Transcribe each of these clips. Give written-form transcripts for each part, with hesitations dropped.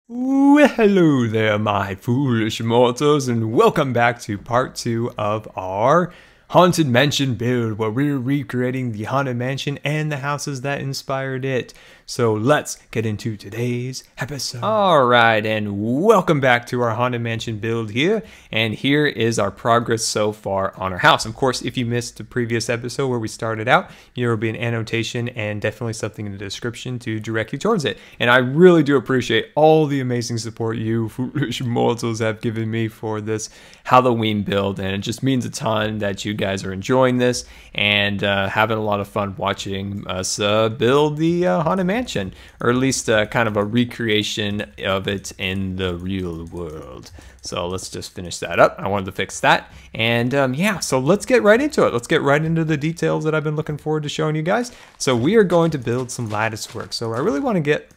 Well, hello there, my foolish mortals, and welcome back to part 2 of our Haunted Mansion build, where we're recreating the Haunted Mansion and the houses that inspired it. So let's get into today's episode. Alright, and welcome back to our Haunted Mansion build here, and here is our progress so far on our house. Of course, if you missed the previous episode where we started out, there will be an annotation and definitely something in the description to direct you towards it. And I really do appreciate all the amazing support you foolish mortals have given me for this Halloween build, and it just means a ton that you guys are enjoying this and having a lot of fun watching us build the Haunted Mansion, or at least kind of a recreation of it in the real world. So let's just finish that up. I wanted to fix that. And yeah, so let's get right into it. Let's get right into the details that I've been looking forward to showing you guys. So we are going to build some lattice work. So I really want to get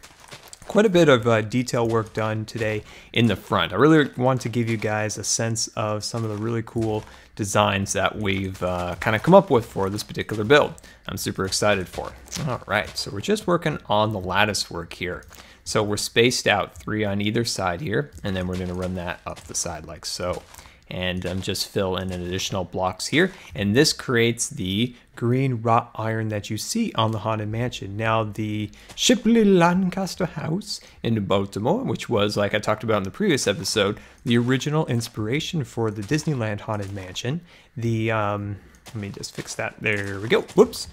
quite a bit of detail work done today in the front. I really want to give you guys a sense of some of the really cool designs that we've kind of come up with for this particular build. I'm super excited for it. All right, so we're just working on the lattice work here. So we're spaced out 3 on either side here, and then we're going to run that up the side like so. And just fill in additional blocks here, and this creates the green wrought iron that you see on the Haunted Mansion. Now, the Shipley Lancaster house in Baltimore, which was, like I talked about in the previous episode, the original inspiration for the Disneyland Haunted Mansion. The let me just fix that. There we go. Whoops.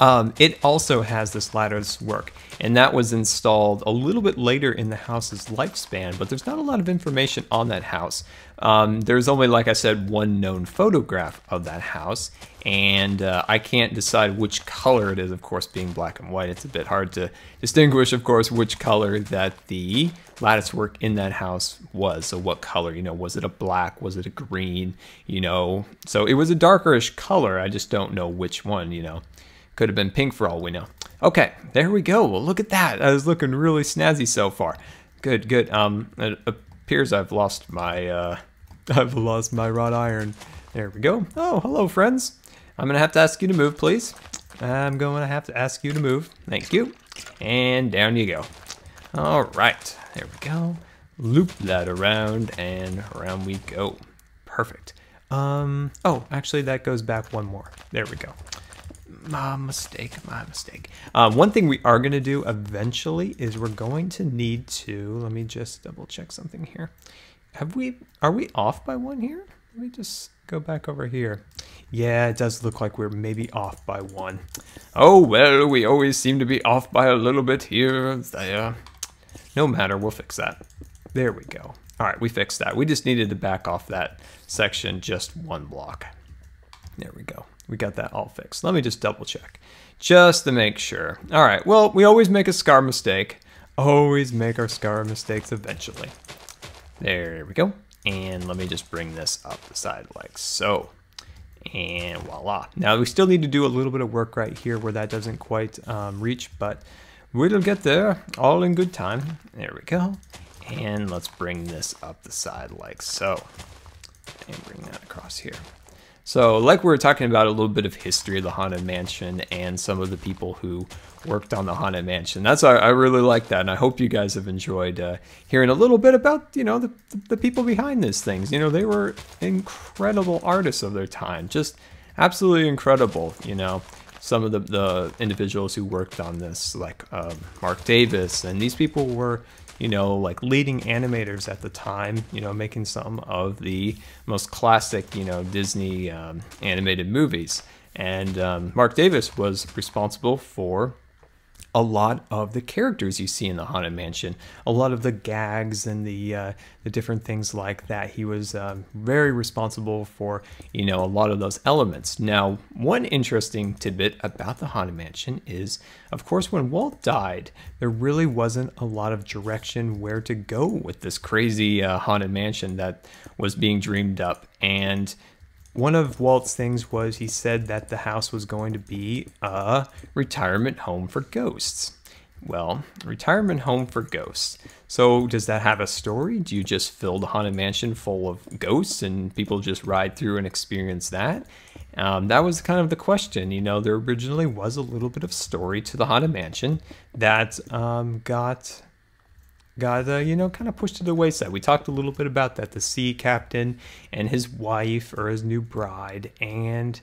It also has this lattice work, and that was installed a little bit later in the house's lifespan, but there's not a lot of information on that house. There's only, like I said, one known photograph of that house, and I can't decide which color it is. Of course, being black and white, it's a bit hard to distinguish, of course, which color that the lattice work in that house was. So what color, was it a black, was it a green, so it was a darkerish color. I just don't know which one, Could have been pink for all we know. Okay, there we go. Well, look at that. That is looking really snazzy so far. Good, good. It appears I've lost my wrought iron. There we go. Oh, hello, friends. I'm gonna have to ask you to move, please. I'm going to have to ask you to move. Thank you. And down you go. All right, there we go. Loop that around, and around we go. Perfect. Oh, actually, that goes back one more. There we go. My mistake. One thing we are going to do eventually is we're going to need to, let me just double check something here. Are we off by one here? Let me just go back over here. Yeah, it does look like we're maybe off by one. Oh, well, we always seem to be off by a little bit here or there. No matter, we'll fix that. There we go. All right, we fixed that. We just needed to back off that section just one block. There we go. We got that all fixed. Let me just double check just to make sure. All right, well, we always make a scar mistake. Always make our scar mistakes eventually. There we go. And let me just bring this up the side like so. And voila. Now we still need to do a little bit of work right here where that doesn't quite reach, but we'll get there all in good time. There we go. And let's bring this up the side like so. And bring that across here. So like we were talking about, a little bit of history of the Haunted Mansion and some of the people who worked on the Haunted Mansion. That's I really like that, and I hope you guys have enjoyed hearing a little bit about, the people behind these things. They were incredible artists of their time, just absolutely incredible, Some of the individuals who worked on this, like Mark Davis, and these people were like leading animators at the time, making some of the most classic, Disney animated movies. And Mark Davis was responsible for a lot of the characters you see in the Haunted Mansion, a lot of the gags and the different things like that. He was very responsible for, a lot of those elements. Now, one interesting tidbit about the Haunted Mansion is, of course, when Walt died, there really wasn't a lot of direction where to go with this crazy Haunted Mansion that was being dreamed up. And one of Walt's things was he said that the house was going to be a retirement home for ghosts. Well, retirement home for ghosts. So does that have a story? Do you just fill the Haunted Mansion full of ghosts and people just ride through and experience that? That was kind of the question. There originally was a little bit of story to the Haunted Mansion that got got you know, kind of pushed to the wayside. We talked a little bit about that, the sea captain and his wife, or his new bride, and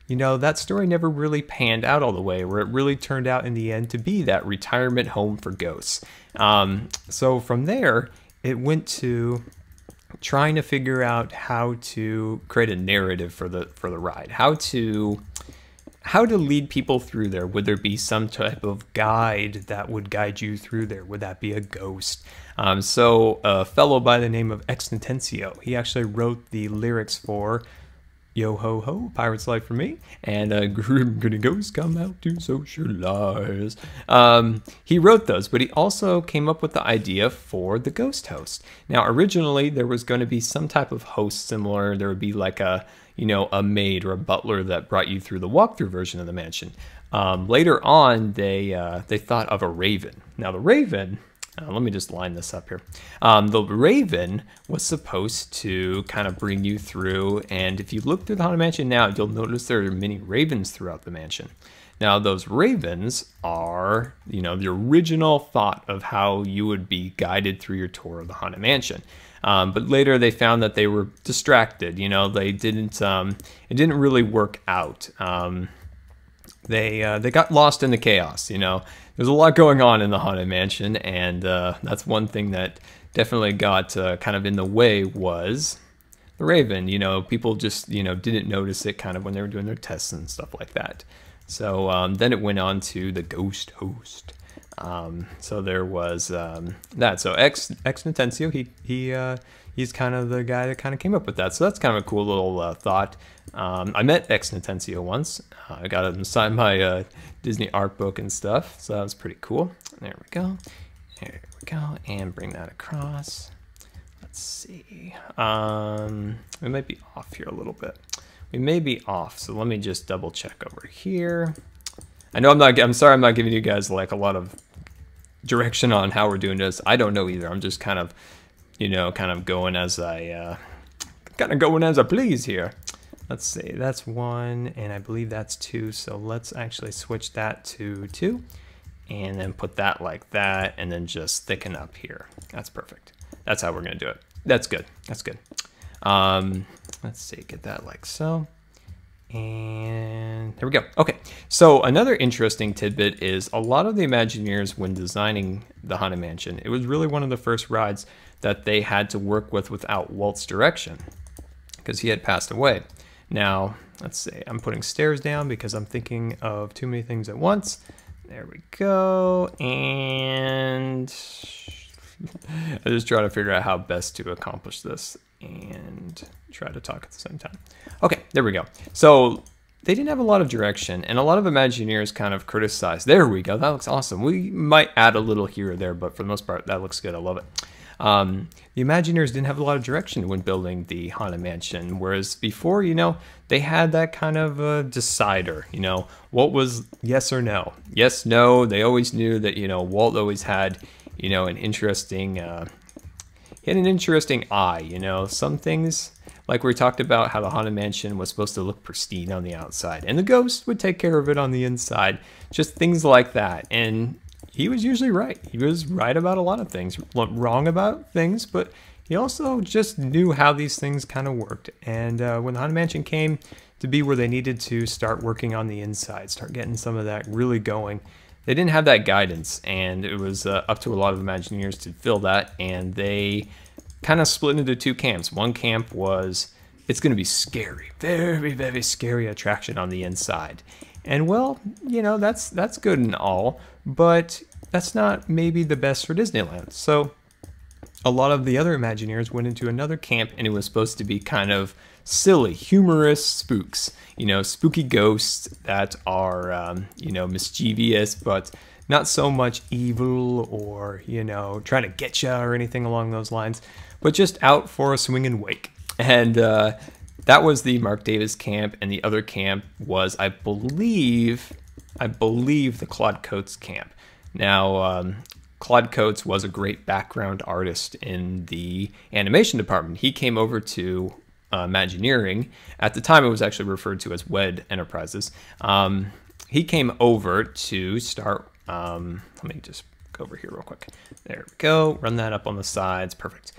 you know, that story never really panned out all the way, where it really turned out in the end to be that retirement home for ghosts. So from there, it went to trying to figure out how to create a narrative for the ride, how to lead people through there. Would there be some type of guide that would guide you through there? Would that be a ghost? So a fellow by the name of Ex Nintendo, he actually wrote the lyrics for Yo Ho Ho, Pirate's Life for Me, and Gonna Ghosts Come Out to Socialize. He wrote those, but he also came up with the idea for the ghost host. Now, originally, there was going to be some type of host similar. There would be like a, you know, a maid or a butler that brought you through the walkthrough version of the mansion. Later on, they thought of a raven. Now, the raven... let me just line this up here. The raven was supposed to kind of bring you through, and if you look through the Haunted Mansion now, you'll notice there are many ravens throughout the mansion. Now, those ravens are, you know, the original thought of how you would be guided through your tour of the Haunted Mansion. But later they found that they were distracted. You know, they didn't. It didn't really work out. They got lost in the chaos. You know, there's a lot going on in the Haunted Mansion, and that's one thing that definitely got kind of in the way was the raven. You know, people just, you know, didn't notice it kind of when they were doing their tests and stuff like that. So then it went on to the ghost host. So there was that. So Ex Nintendo, he's kind of the guy that kind of came up with that. So that's kind of a cool little thought. I met Ex Nintendo once. I got him to sign my Disney art book and stuff. So that was pretty cool. There we go. There we go. And bring that across. Let's see. We might be off here a little bit. We may be off. So let me just double check over here. I know I'm sorry I'm not giving you guys like a lot of direction on how we're doing this. I don't know either. I'm just kind of, you know, kind of going as I please here. Let's see, that's 1, and I believe that's 2. So let's actually switch that to 2, and then put that like that, and then just thicken up here. That's perfect. That's how we're gonna do it. That's good. That's good. Let's see, get that like so. And there we go. Okay, so another interesting tidbit is a lot of the Imagineers, when designing the Haunted Mansion, it was really one of the first rides that they had to work with without Walt's direction, because he had passed away. Now, let's see, I'm putting stairs down because I'm thinking of too many things at once. There we go, and I just try to figure out how best to accomplish this and try to talk at the same time. Okay, there we go. So they didn't have a lot of direction, and a lot of Imagineers kind of criticized. There we go, that looks awesome. We might add a little here or there, but for the most part, that looks good. I love it. The Imagineers didn't have a lot of direction when building the Haunted Mansion, whereas before, you know, they had that kind of decider, you know, what was yes or no? Yes, no, they always knew that, you know, Walt always had, you know, an interesting, he had an interesting eye, you know, some things, like we talked about how the Haunted Mansion was supposed to look pristine on the outside, and the ghost would take care of it on the inside, just things like that, and he was usually right. He was right about a lot of things, wrong about things, but he also just knew how these things kind of worked. And when the Haunted Mansion came to be where they needed to start working on the inside, start getting some of that really going, they didn't have that guidance, and it was up to a lot of Imagineers to fill that, and they kind of split into 2 camps. One camp was, it's going to be scary, very, very scary attraction on the inside. And well, you know, that's good and all, but that's not maybe the best for Disneyland. So a lot of the other Imagineers went into another camp, and it was supposed to be kind of silly, humorous spooks, you know, spooky ghosts that are, you know, mischievous, but not so much evil or, you know, trying to get you or anything along those lines, but just out for a swing and wake. And that was the Marc Davis camp, and the other camp was, I believe the Claude Coates camp. Now, Claude Coates was a great background artist in the animation department. He came over to Imagineering. At the time, it was actually referred to as WED Enterprises. He came over to start, let me just look over here real quick. There we go. Run that up on the sides. Perfect.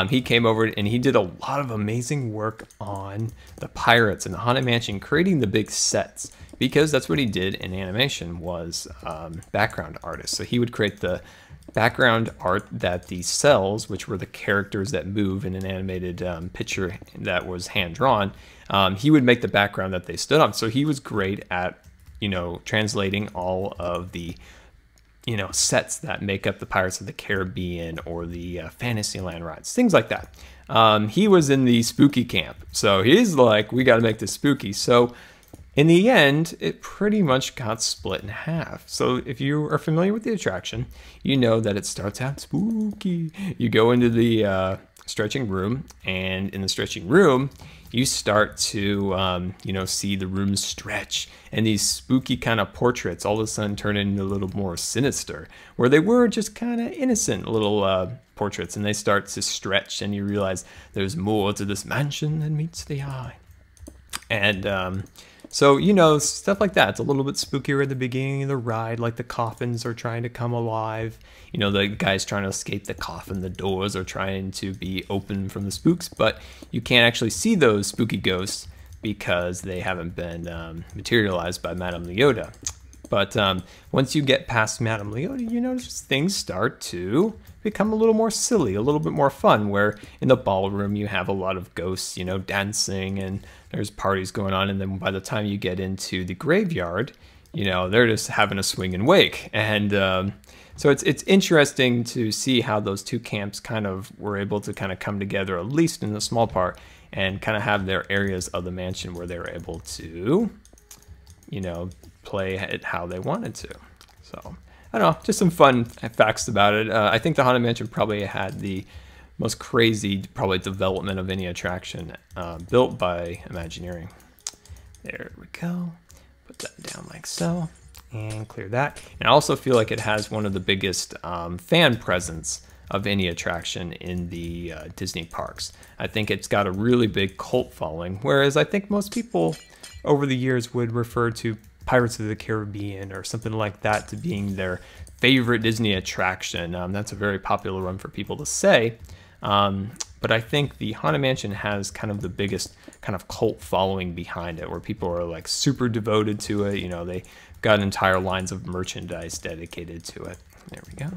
He came over and he did a lot of amazing work on the pirates and the Haunted Mansion, creating the big sets, because that's what he did in animation, was background artist. So he would create the background art that the cells, which were the characters that move in an animated picture that was hand-drawn, he would make the background that they stood on. So he was great at, translating all of the, sets that make up the Pirates of the Caribbean or the Fantasyland rides, things like that. He was in the spooky camp. So he's like, we got to make this spooky. So in the end, it pretty much got split in half. So if you are familiar with the attraction, you know that it starts out spooky. You go into the stretching room, and in the stretching room, you start to, see the room stretch, and these spooky kind of portraits all of a sudden turn into a little more sinister, where they were just kind of innocent little portraits, and they start to stretch, and you realize there's more to this mansion than meets the eye. And so, stuff like that. It's a little bit spookier at the beginning of the ride, like the coffins are trying to come alive. The guy's trying to escape the coffin. The doors are trying to be open from the spooks, but you can't actually see those spooky ghosts because they haven't been materialized by Madame Leota. But once you get past Madame Leota, you notice things start to become a little more silly, a little bit more fun, where in the ballroom you have a lot of ghosts, dancing, and there's parties going on. And then by the time you get into the graveyard, they're just having a swing and wake. And so it's interesting to see how those two camps kind of were able to kind of come together, at least in the small part, and kind of have their areas of the mansion where they were able to, play it how they wanted to. So I don't know, just some fun facts about it. I think the Haunted Mansion probably had the most crazy development of any attraction built by Imagineering. There we go. Put that down like so, and clear that. And I also feel like it has one of the biggest fan presence of any attraction in the Disney parks. I think it's got a really big cult following, whereas I think most people over the years would refer to Pirates of the Caribbean or something like that to being their favorite Disney attraction. That's a very popular one for people to say. But I think the Haunted Mansion has kind of the biggest kind of cult following behind it, where people are like super devoted to it. They got entire lines of merchandise dedicated to it. There we go.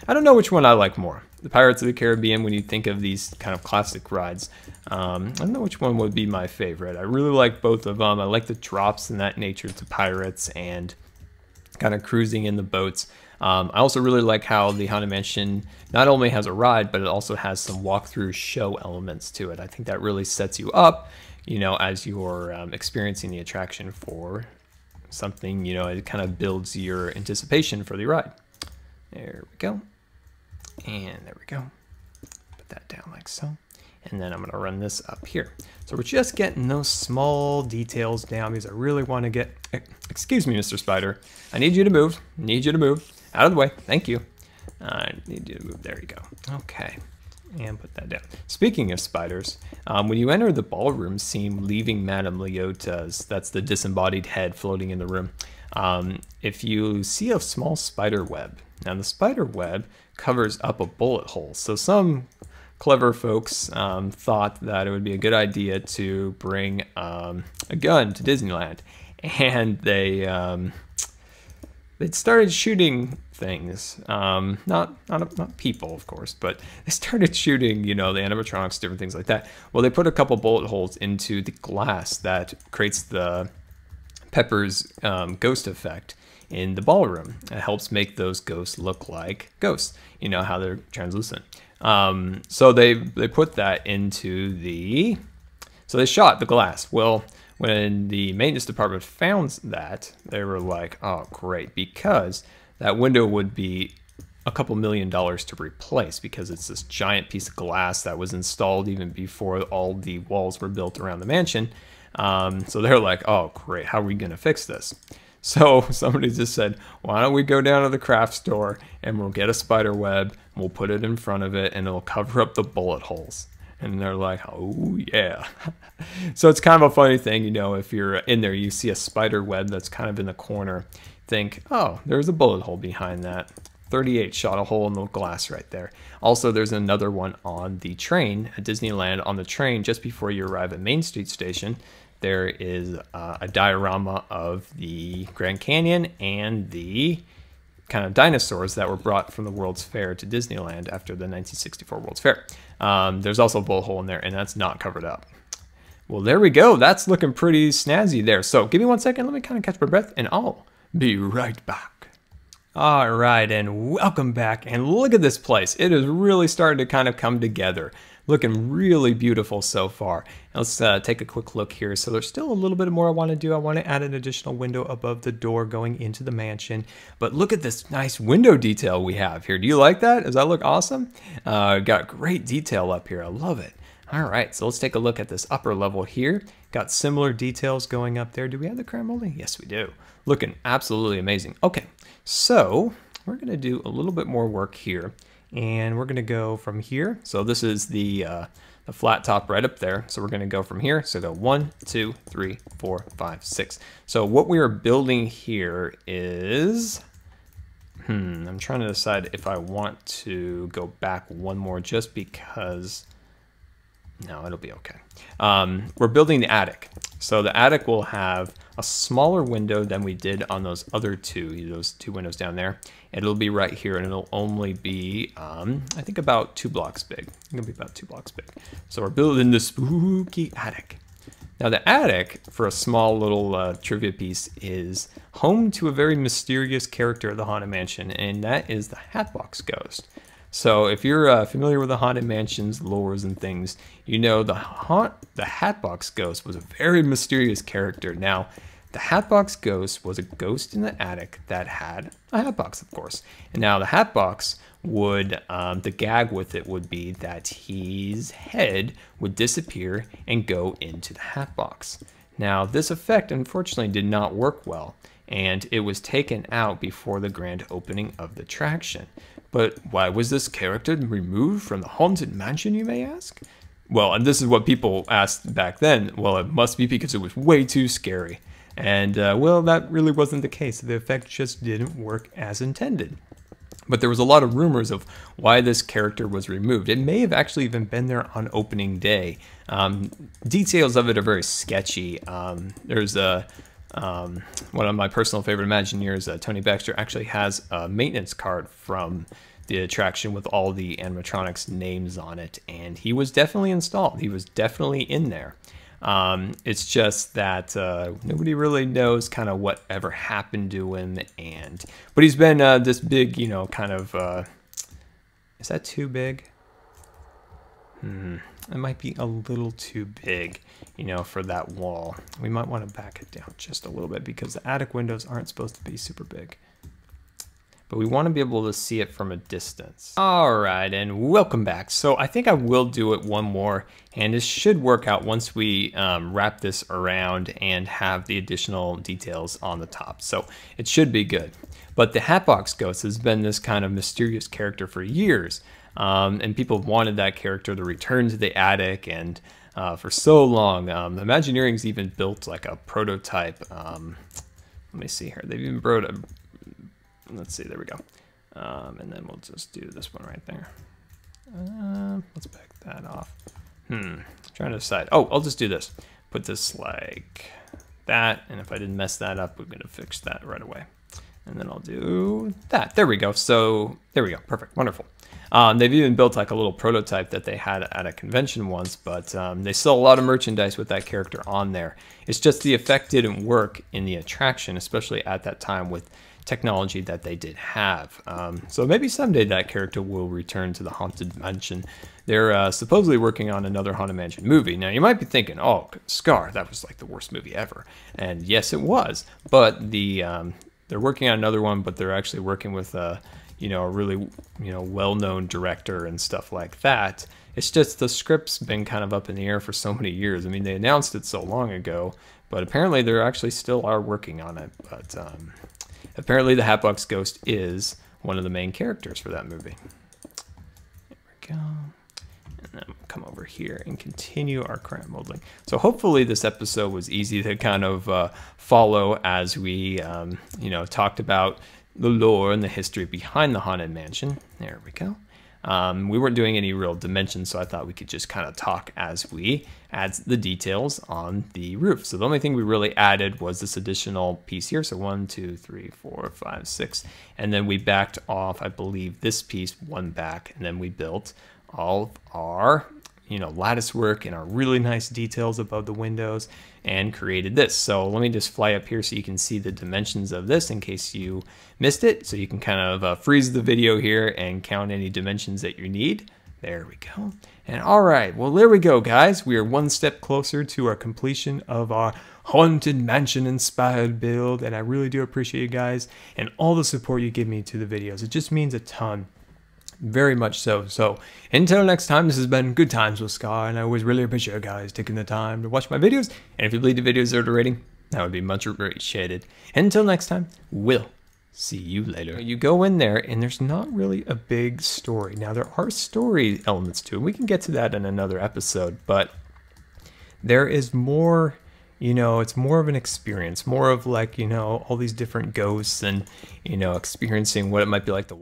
I don't know which one I like more. The Pirates of the Caribbean, when you think of these kind of classic rides, I don't know which one would be my favorite. I really like both of them. I like the drops and that nature to pirates and kind of cruising in the boats. I also really like how the Haunted Mansion not only has a ride, but it also has some walkthrough show elements to it. I think that really sets you up, as you're experiencing the attraction for something, it kind of builds your anticipation for the ride. There we go. And there we go. Put that down like so. And then I'm going to run this up here. So we're just getting those small details down because I really want to get... Excuse me, Mr. Spider. I need you to move. Need you to move. Out of the way. Thank you. I need you to move. There you go. Okay. And put that down. Speaking of spiders, when you enter the ballroom scene leaving Madame Leota's, that's the disembodied head floating in the room, if you see a small spider web, now the spider web covers up a bullet hole. So some clever folks thought that it would be a good idea to bring a gun to Disneyland, and they started shooting things, not people, of course, but they started shooting, the animatronics, different things like that. Well, they put a couple bullet holes into the glass that creates the Pepper's ghost effect in the ballroom. It helps make those ghosts look like ghosts, how they're translucent. So they put that into the, so they shot the glass. Well, when the maintenance department found that, they were like, oh, great, because that window would be a couple $1 million to replace, because it's this giant piece of glass that was installed even before all the walls were built around the mansion. So they're like, oh, great, how are we going to fix this? So somebody just said, why don't we go down to the craft store and we'll get a spider web, and we'll put it in front of it, and it'll cover up the bullet holes. And they're like, oh, yeah. So it's kind of a funny thing, if you're in there, you see a spider web that's kind of in the corner, think, oh, there's a bullet hole behind that. 38 shot a hole in the glass right there. Also, there's another one on the train at Disneyland. On the train, just before you arrive at Main Street Station, there is a diorama of the Grand Canyon and the kind of dinosaurs that were brought from the World's Fair to Disneyland after the 1964 World's Fair. There's also a bullet hole in there, and that's not covered up. Well, there we go. That's looking pretty snazzy there. So give me 1 second. Let me kind of catch my breath, and I'll be right back. All right, and welcome back. And look at this place. It is really starting to kind of come together. Looking really beautiful so far. Let's take a quick look here. So there's still a little bit more I want to do. I want to add an additional window above the door going into the mansion. But look at this nice window detail we have here. Do you like that? Does that look awesome? Got great detail up here. I love it. All right, so let's take a look at this upper level here. Got similar details going up there. Do we have the crown molding? Yes, we do. Looking absolutely amazing. Okay, so we're going to do a little bit more work here. And we're going to go from here. So this is the flat top right up there. So we're going to go from here. So go 1, 2, 3, 4, 5, 6. So what we are building here is, I'm trying to decide if I want to go back one more just because, no, it'll be okay. We're building the attic. So the attic will have a smaller window than we did on those other those two windows down there. It'll be right here, and it'll only be, I think, about 2 blocks big. It'll be about 2 blocks big. So we're building the spooky attic. Now the attic, for a small little trivia piece, is home to a very mysterious character of the Haunted Mansion, and that is the Hatbox Ghost. So if you're familiar with the Haunted Mansion's lores and things, you know the Hatbox Ghost was a very mysterious character. Now, the Hatbox Ghost was a ghost in the attic that had a hatbox, of course. And now the hatbox would, the gag with it would be that his head would disappear and go into the hatbox. Now, this effect, unfortunately, did not work well, and it was taken out before the grand opening of the attraction. But why was this character removed from the Haunted Mansion, you may ask? Well, and this is what people asked back then. Well, it must be because it was way too scary. And, well, that really wasn't the case. The effect just didn't work as intended. But there was a lot of rumors of why this character was removed. It may have actually even been there on opening day. Details of it are very sketchy. There's one of my personal favorite Imagineers, Tony Baxter, actually has a maintenance card from the attraction with all the animatronics names on it, and he was definitely installed. He was definitely in there. It's just that nobody really knows kind of whatever happened to him, but he's been this big, you know, kind of, is that too big? It might be a little too big, you know, for that wall. We might want to back it down just a little bit because the attic windows aren't supposed to be super big. But we want to be able to see it from a distance. All right, and welcome back. So I think I will do it one more, and this should work out once we wrap this around and have the additional details on the top. So it should be good. But the Hatbox Ghost has been this kind of mysterious character for years, and people wanted that character to return to the attic, and for so long, Imagineering's even built like a prototype. Let me see here. They've even built a, let's see, there we go. And then we'll just do this one right there. Let's back that off. Trying to decide. Oh, I'll just do this. Put this like that, and if I didn't mess that up, we're gonna fix that right away. And then I'll do that. There we go. So there we go. Perfect. Wonderful. They've even built like a little prototype that they had at a convention once, but they sell a lot of merchandise with that character on there. It's just the effect didn't work in the attraction, especially at that time with technology that they did have. So maybe someday that character will return to the Haunted Mansion. They're supposedly working on another Haunted Mansion movie. Now you might be thinking, oh, Scar, that was like the worst movie ever. And yes, it was. But they're working on another one, but they're actually working with you know, a really, you know, well-known director and stuff like that. It's just the script's been kind of up in the air for so many years. I mean, they announced it so long ago, but apparently they actually still are working on it. But apparently the Hatbox Ghost is one of the main characters for that movie. There we go. And then we'll come over here and continue our crown modeling. So hopefully this episode was easy to kind of follow as we, you know, talked about the lore and the history behind the Haunted Mansion. There we go. We weren't doing any real dimensions, so I thought we could just kind of talk as we add the details on the roof. So the only thing we really added was this additional piece here. So 1, 2, 3, 4, 5, 6. And then we backed off, I believe, this piece one back. And then we built all of our, lattice work and our really nice details above the windows and created this. So let me just fly up here so you can see the dimensions of this in case you missed it. So you can kind of freeze the video here and count any dimensions that you need. There we go. And all right, well, there we go, guys. We are one step closer to our completion of our Haunted Mansion inspired build. And I really do appreciate you guys and all the support you give me to the videos. It just means a ton. Very much so. So until next time, this has been Good Times with Scar, and I always really appreciate you guys taking the time to watch my videos. And if you believe the videos are a rating, that would be much appreciated. Until next time, we'll see you later. You go in there, and there's not really a big story. Now, there are story elements to it. We can get to that in another episode, but there is more. It's more of an experience, more of like, all these different ghosts and, experiencing what it might be like to